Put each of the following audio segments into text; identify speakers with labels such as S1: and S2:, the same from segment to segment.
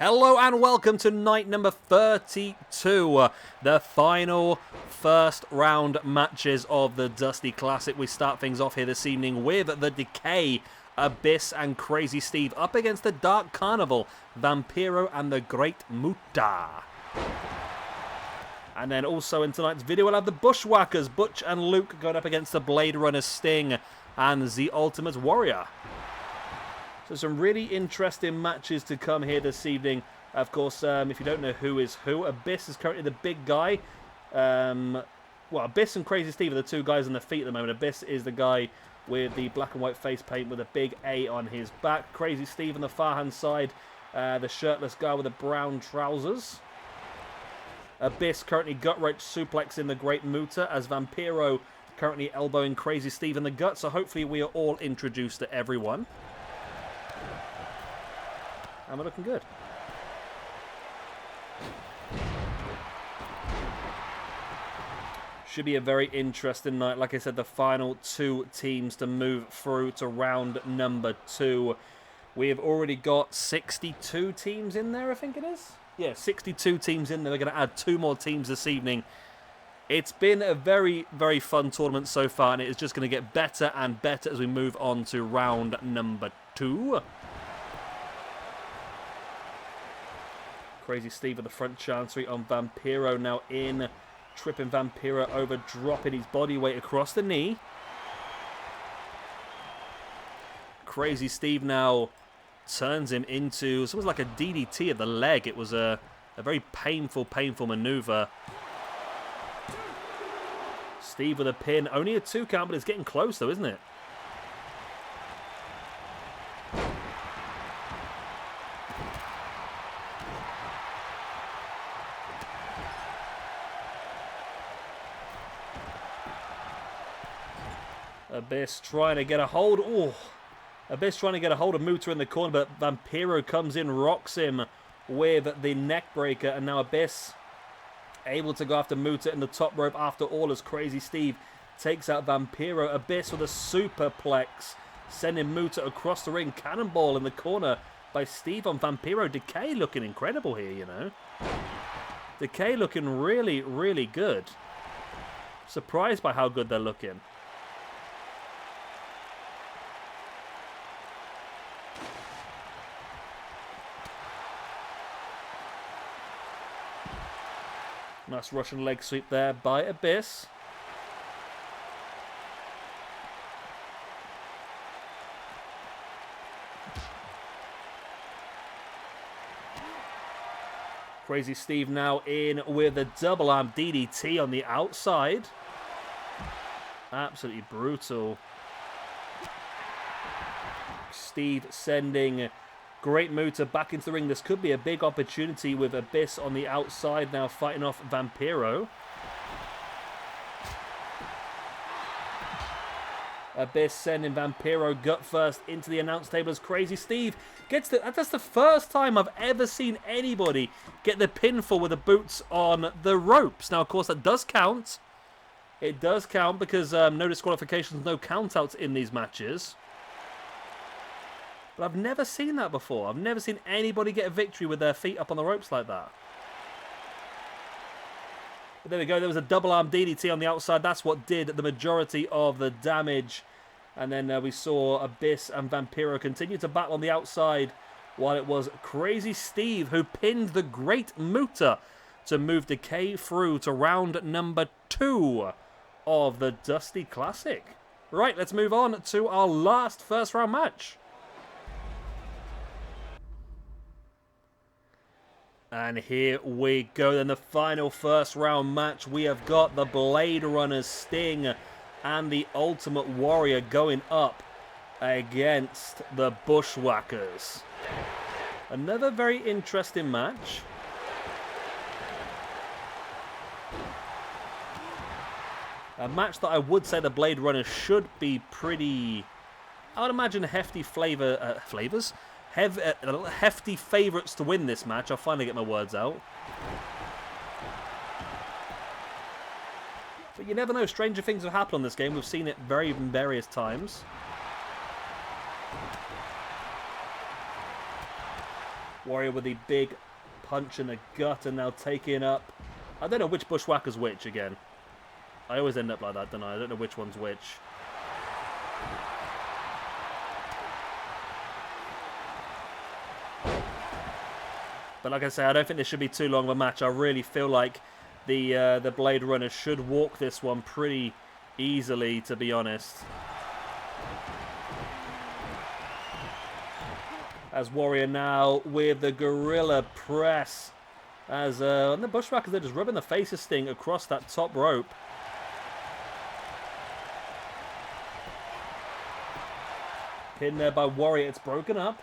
S1: Hello and welcome to night number 32, the final first round matches of the Dusty Classic. We start things off here this evening with the Decay, Abyss and Crazy Steve up against the Dark Carnival, Vampiro and the Great Muta. And then also in tonight's video we'll have the Bushwackers, Butch and Luke going up against the Blade Runner Sting and the Ultimate Warrior. So some really interesting matches to come here this evening. Of course, if you don't know who is who, Abyss is currently the big guy. Well, Abyss and Crazy Steve are the two guys on the feet at the moment. Abyss is the guy with the black and white face paint with a big A on his back. Crazy Steve on the far hand side, the shirtless guy with the brown trousers. Abyss currently gut-wrench suplex in the Great Muta as Vampiro currently elbowing Crazy Steve in the gut. So hopefully we are all introduced to everyone. And we're looking good. Should be a very interesting night. Like I said, the final two teams to move through to round number 2. We have already got 62 teams in there, I think it is. Yeah, 62 teams in there. We're going to add 2 more teams this evening. It's been a very, very fun tournament so far, and it is just going to get better and better as we move on to round number 2. Crazy Steve at the front chancery on Vampiro now in. Tripping Vampiro over, dropping his body weight across the knee. Crazy Steve now turns him into something like a DDT at the leg. It was a very painful maneuver. Steve with a pin. Only a 2 count, but it's getting close though, isn't it? Abyss trying to get a hold. Oh, Abyss trying to get a hold of Muta in the corner, but Vampiro comes in, rocks him with the neck breaker, and now Abyss able to go after Muta in the top rope after all as Crazy Steve takes out Vampiro. Abyss with a superplex, sending Muta across the ring. Cannonball in the corner by Steve on Vampiro. Decay looking incredible here, you know. Decay looking really, really good. Surprised by how good they're looking. Nice Russian leg sweep there by Abyss. Crazy Steve now in with a double arm DDT on the outside. Absolutely brutal. Steve sending Great Muta back into the ring. This could be a big opportunity with Abyss on the outside now fighting off Vampiro. Abyss sending Vampiro gut first into the announce table as Crazy Steve gets the... That's the first time I've ever seen anybody get the pinfall with the boots on the ropes. Now, of course, that does count. It does count because no disqualifications, no countouts in these matches. But I've never seen that before. I've never seen anybody get a victory with their feet up on the ropes like that. But there we go. There was a double arm DDT on the outside. That's what did the majority of the damage. And then we saw Abyss and Vampiro continue to battle on the outside while it was Crazy Steve who pinned the Great Muta to move Decay through to round number 2 of the Dusty Classic. Right, let's move on to our last first round match. And here we go, then the final first round match. We have got the Blade Runner Sting and the Ultimate Warrior going up against the Bushwackers. Another very interesting match. A match that I would say the Blade Runner should be pretty, I would imagine, hefty flavors. Hefty favourites to win this match. I'll finally get my words out. But you never know. Stranger things have happened on this game. We've seen it various times. Warrior with the big punch in the gut and now taking up... I don't know which Bushwacker's which again. I always end up like that, don't I? I don't know which one's which. But like I say, I don't think this should be too long of a match. I really feel like the Blade Runner should walk this one pretty easily, to be honest. As Warrior now with the Gorilla Press. As on the Bushwhackers, they're just rubbing the face of Sting across that top rope. Pin there by Warrior. It's broken up.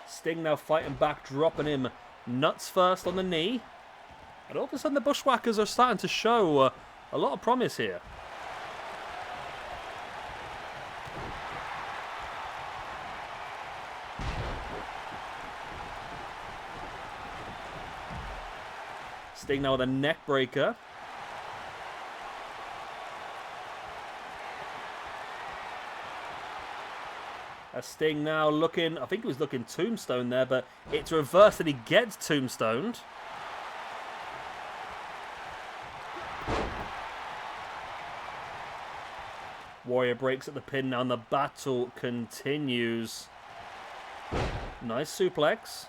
S1: Sting now fighting back, dropping him nuts first on the knee. And all of a sudden the Bushwhackers are starting to show a lot of promise here. Sting now with a neck breaker. Sting now looking, I think he was looking tombstone there, but it's reversed and he gets tombstoned. Warrior breaks at the pin now and the battle continues. Nice suplex.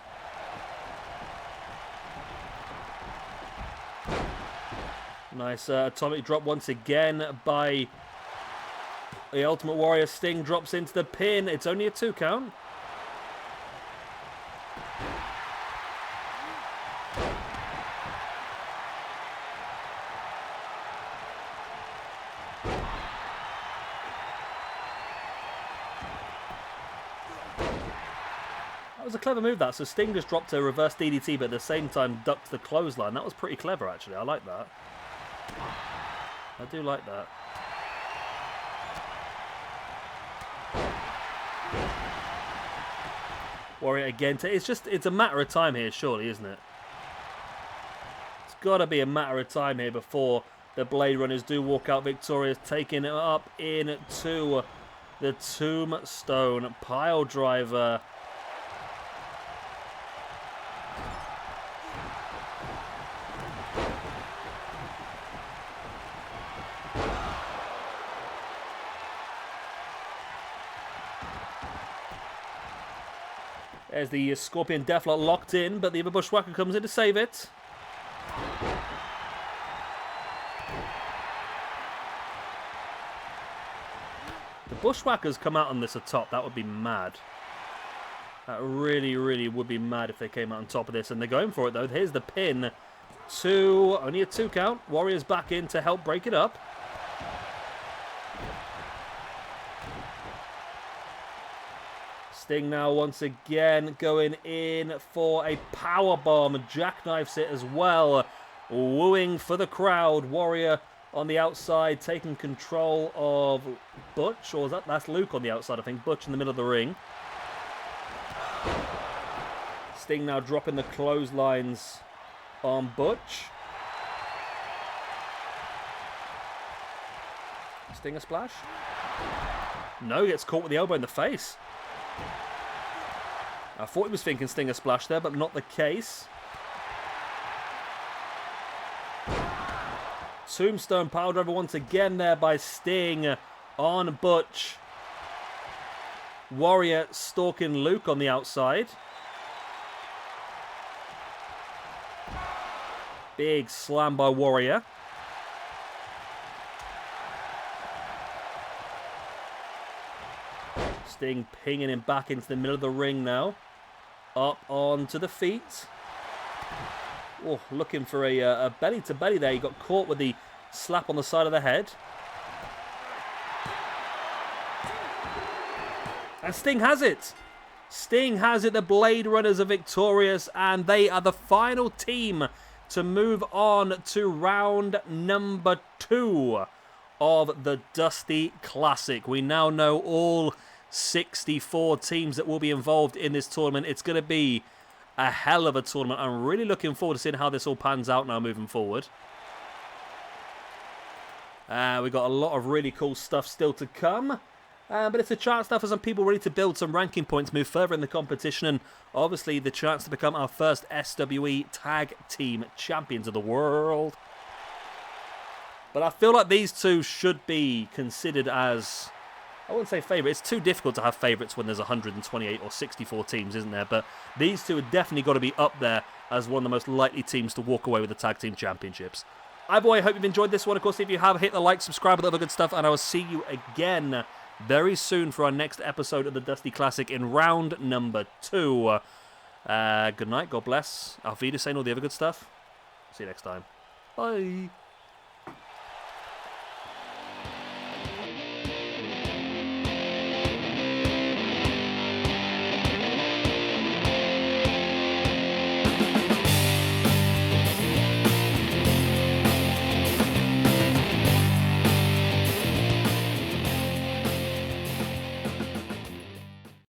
S1: Nice atomic drop once again by the Ultimate Warrior. Sting drops into the pin. It's only a 2 count. That was a clever move, that. So Sting just dropped a reverse DDT, but at the same time ducked the clothesline. That was pretty clever, actually. I like that. I do like that. Warrior again. It's a matter of time here, surely, isn't it? It's got to be a matter of time here before the Blade Runners do walk out victorious, taking it up into the Tombstone Pile Driver. There's the Scorpion Deathlock locked in, but the other Bushwhacker comes in to save it. The Bushwhackers come out on this atop. That would be mad. That really, really would be mad if they came out on top of this. And they're going for it, though. Here's the pin. Only a 2 count. Warriors back in to help break it up. Sting now once again going in for a powerbomb. Jackknifes it as well. Wooing for the crowd. Warrior on the outside taking control of Butch. Or is that's Luke on the outside, I think. Butch in the middle of the ring. Sting now dropping the clotheslines on Butch. Sting a splash? No, gets caught with the elbow in the face. I thought he was thinking Stinger Splash there, but not the case. Tombstone Pile Driver once again there by Sting on Butch. Warrior stalking Luke on the outside. Big slam by Warrior. Sting pinging him back into the middle of the ring now. Up onto the feet. Oh, looking for a belly-to-belly there. He got caught with the slap on the side of the head. And Sting has it. Sting has it. The Blade Runners are victorious, and they are the final team to move on to round number 2 of the Dusty Classic. We now know all 64 teams that will be involved in this tournament. It's going to be a hell of a tournament. I'm really looking forward to seeing how this all pans out now moving forward. We've got a lot of really cool stuff still to come. But it's a chance now for some people ready to build some ranking points, move further in the competition, and obviously the chance to become our first SWE Tag Team Champions of the World. But I feel like these two should be considered as, I wouldn't say favourites. It's too difficult to have favourites when there's 128 or 64 teams, isn't there? But these two have definitely got to be up there as one of the most likely teams to walk away with the Tag Team Championships. Either way, I hope you've enjoyed this one. Of course, if you have, hit the like, subscribe, and other good stuff, and I will see you again very soon for our next episode of the Dusty Classic in round number 2. Good night, God bless. Auf Wiedersehen, all the other good stuff. See you next time. Bye.